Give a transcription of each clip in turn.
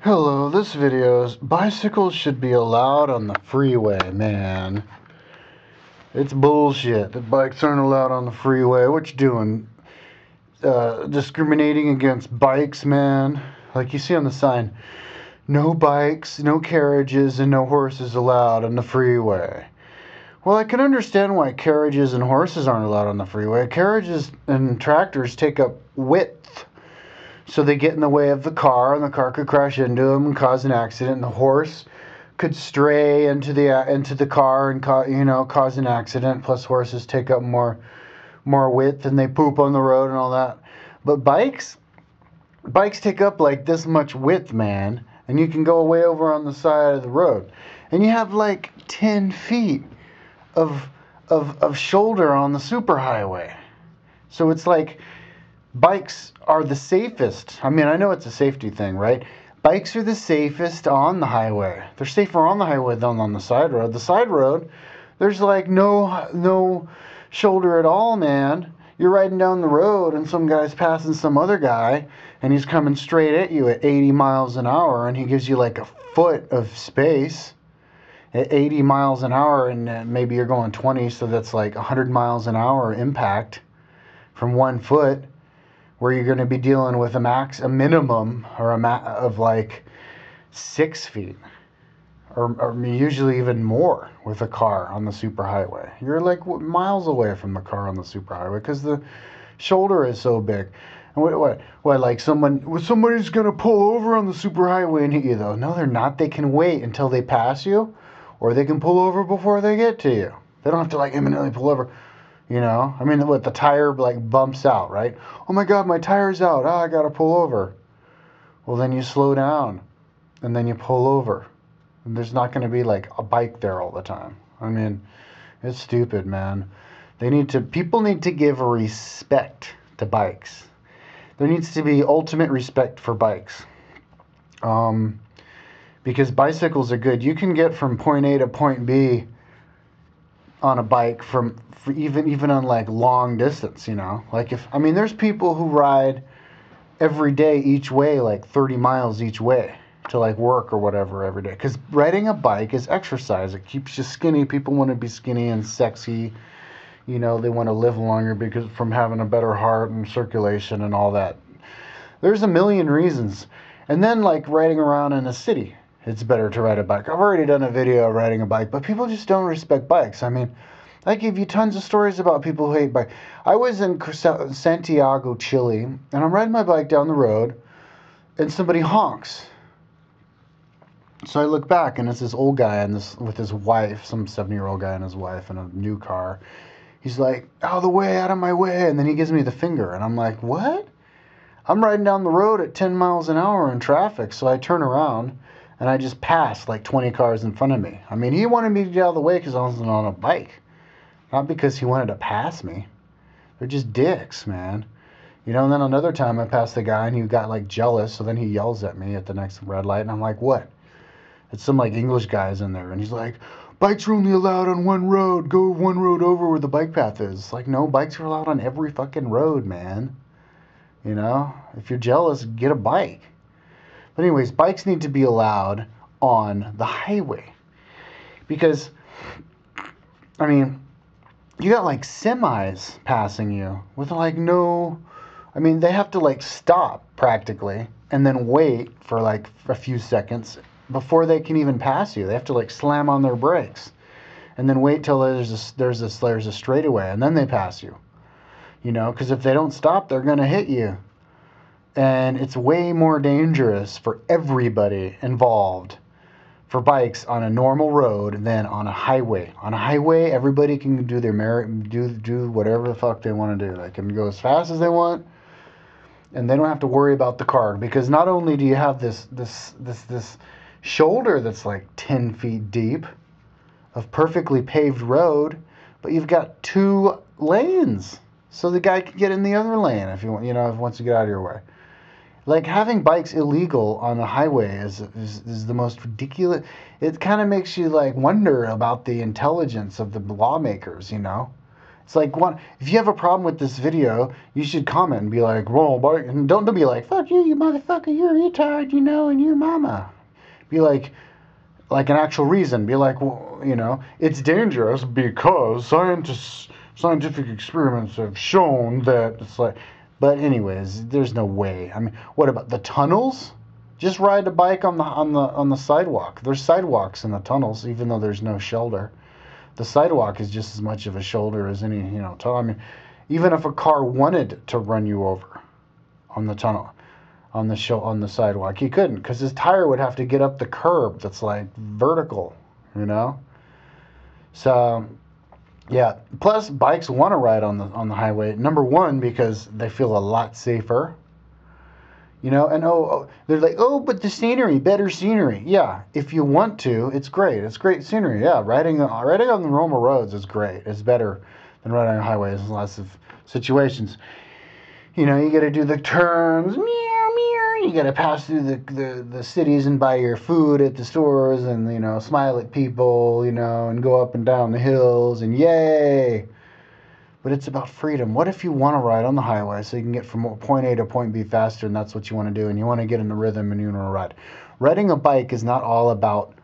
Hello, this video is bicycles should be allowed on the freeway, man. It's bullshit that bikes aren't allowed on the freeway. What you doing? Discriminating against bikes, man? Like you see on the sign, no bikes, no carriages, and no horses allowed on the freeway. Well, I can understand why carriages and horses aren't allowed on the freeway. Carriages and tractors take up width. So they get in the way of the car, and the car could crash into them and cause an accident. And the horse could stray into the car and cause an accident. Plus, horses take up more width, and they poop on the road and all that. But bikes take up like this much width, man, and you can go way over on the side of the road, and you have like 10 feet of shoulder on the superhighway. So it's like, bikes are the safest. I mean, I know it's a safety thing, right? Bikes are the safest on the highway. They're safer on the highway than on the side road. The side road, there's like no shoulder at all, man. You're riding down the road and some guy's passing some other guy and he's coming straight at you at 80 miles an hour and he gives you like a foot of space at 80 miles an hour, and maybe you're going 20, so that's like 100 miles an hour impact from 1 foot, where you're going to be dealing with a minimum of like 6 feet, or usually even more with a car on the superhighway. You're like miles away from the car on the superhighway because the shoulder is so big. And what? Like somebody's going to pull over on the superhighway and hit you, though? No, they're not. They can wait until they pass you, or they can pull over before they get to you. They don't have to like imminently pull over. You know, I mean, the tire like bumps out, right? Oh my God, my tire's out. Ah, I gotta pull over. Well, then you slow down, and then you pull over. And there's not gonna be like a bike there all the time. I mean, it's stupid, man. People need to give respect to bikes. There needs to be ultimate respect for bikes. Because bicycles are good. You can get from point A to point B on a bike even on like long distance, you know. Like there's people who ride every day each way, like 30 miles each way to like work or whatever every day. Because riding a bike is exercise. It keeps you skinny. People want to be skinny and sexy. You know, they want to live longer because from having a better heart and circulation and all that. There's a million reasons. And then like riding around in a city, it's better to ride a bike. I've already done a video of riding a bike, but people just don't respect bikes. I mean, I give you tons of stories about people who hate bikes. I was in Santiago, Chile, and I'm riding my bike down the road, and somebody honks. So I look back, and it's this old guy with his wife, some 70-year-old guy and his wife in a new car. He's like, out of my way, and then he gives me the finger, and I'm like, what? I'm riding down the road at 10 miles an hour in traffic, so I turn around, and I just passed like 20 cars in front of me. I mean, he wanted me to get out of the way because I wasn't on a bike. Not because he wanted to pass me. They're just dicks, man. You know, and then another time I passed the guy and he got like jealous, so then he yells at me at the next red light, and I'm like, what? It's some like English guys in there, and he's like, bikes are only allowed on one road. Go one road over where the bike path is. It's like, no, bikes are allowed on every fucking road, man. You know, if you're jealous, get a bike. But anyways, bikes need to be allowed on the highway. Because, I mean, you got like semis passing you with like they have to like stop practically and then wait for like a few seconds before they can even pass you. They have to like slam on their brakes and then wait till there's a straightaway and then they pass you. You know, because if they don't stop, they're going to hit you. And it's way more dangerous for everybody involved for bikes on a normal road than on a highway. On a highway, everybody can do do whatever the fuck they want to do. They can go as fast as they want, and they don't have to worry about the car, because not only do you have this shoulder that's like 10 feet deep of perfectly paved road, but you've got 2 lanes, so the guy can get in the other lane if you want, if he wants to get out of your way. Like, having bikes illegal on the highway is the most ridiculous. It kind of makes you like wonder about the intelligence of the lawmakers, you know. It's like, if you have a problem with this video, you should comment and be like, "Whoa, boy," and don't be like, "Fuck you, you motherfucker, you're a retard, you know, and your mama." Be like an actual reason. Be like, well, you know, it's dangerous because scientific experiments have shown that it's like. But anyways, there's no way. I mean, what about the tunnels? Just ride a bike on the sidewalk. There's sidewalks in the tunnels, even though there's no shoulder. The sidewalk is just as much of a shoulder as any, tunnel. I mean, even if a car wanted to run you over on the tunnel, on the sidewalk, he couldn't, because his tire would have to get up the curb that's like vertical, you know. So, yeah. Plus, bikes want to ride on the highway. Number one, because they feel a lot safer. You know, and they're like, oh, but the scenery, better scenery. Yeah, if you want to, it's great. It's great scenery. Yeah, riding on the normal roads is great. It's better than riding on highways in lots of situations. You know, you got to do the turns, meow, meow. You got to pass through the cities and buy your food at the stores and, you know, smile at people, you know, and go up and down the hills and yay. But it's about freedom. What if you want to ride on the highway so you can get from point A to point B faster, and that's what you want to do, and you want to get in the rhythm and you want to ride? Riding a bike is not all about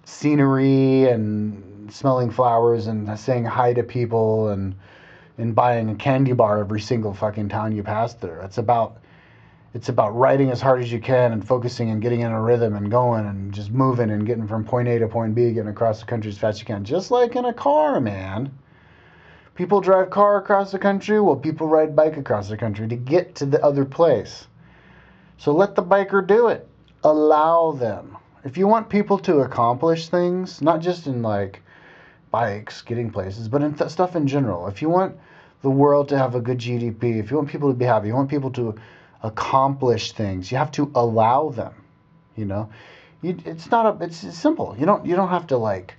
scenery and smelling flowers and saying hi to people and buying a candy bar every single fucking town you pass through. It's about riding as hard as you can and focusing and getting in a rhythm and going and just moving and getting from point A to point B, getting across the country as fast as you can. Just like in a car, man. People drive car across the country, well, people ride bike across the country to get to the other place. So let the biker do it. Allow them. If you want people to accomplish things, not just in like bikes, getting places, but in stuff in general. If you want the world to have a good GDP, if you want people to be happy, you want people to accomplish things, you have to allow them. You know, it's simple. You don't have to like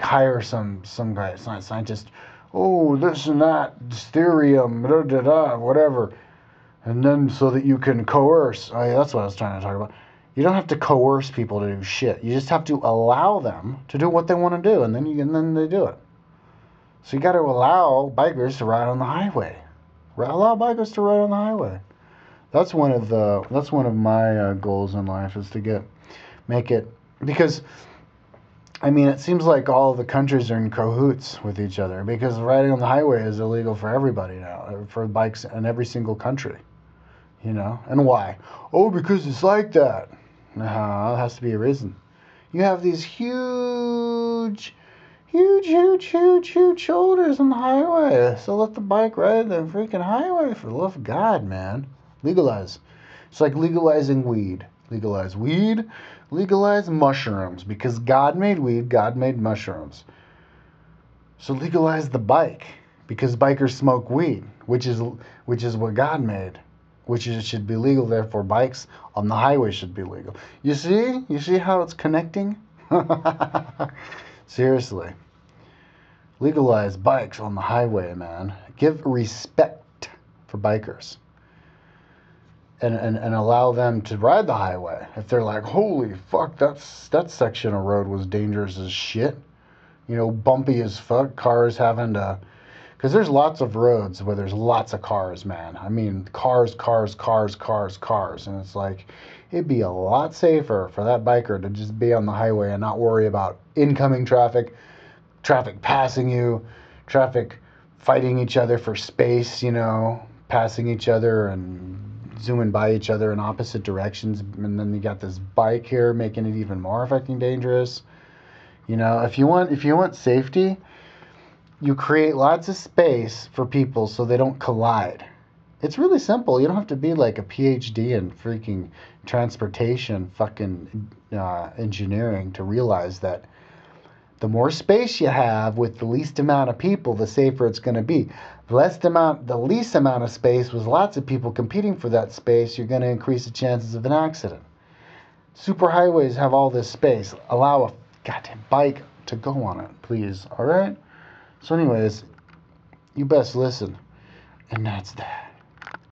hire some guy, scientist, oh, this and that, mysterium, whatever, and then so that you can coerce. Oh, yeah, that's what I was trying to talk about. You don't have to coerce people to do shit. You just have to allow them to do what they want to do, and then they do it. So you got to allow bikers to ride on the highway. Allow bikers to ride on the highway. That's one of my goals in life, is to make it, because I mean, it seems like all the countries are in cahoots with each other, because riding on the highway is illegal for everybody now, for bikes in every single country, you know. And why? Oh, because it's like that. No, there has to be a reason. You have these huge shoulders on the highway, so let the bike ride the freaking highway, for the love of God, man. Legalize. It's like legalizing weed. Legalize weed, legalize mushrooms, because God made weed, God made mushrooms. So legalize the bike, because bikers smoke weed, which is what God made, it should be legal. Therefore, bikes on the highway should be legal. You see how it's connecting? Seriously, legalize bikes on the highway, man. Give respect for bikers. And allow them to ride the highway. If they're like, holy fuck, that section of road was dangerous as shit. You know, bumpy as fuck, cars having to... Because there's lots of roads where there's lots of cars, man. I mean, cars. And it's like, it'd be a lot safer for that biker to just be on the highway and not worry about incoming traffic passing you, traffic fighting each other for space, you know, passing each other and zooming by each other in opposite directions, and then you got this bike here making it even more fucking dangerous. You know, if you want safety, you create lots of space for people so they don't collide. It's really simple. You don't have to be like a PhD in freaking transportation fucking engineering to realize that the more space you have with the least amount of people, the safer it's going to be. The least amount of space with lots of people competing for that space, you're going to increase the chances of an accident. Superhighways have all this space. Allow a goddamn bike to go on it, please. All right? So anyways, you best listen. And that's that.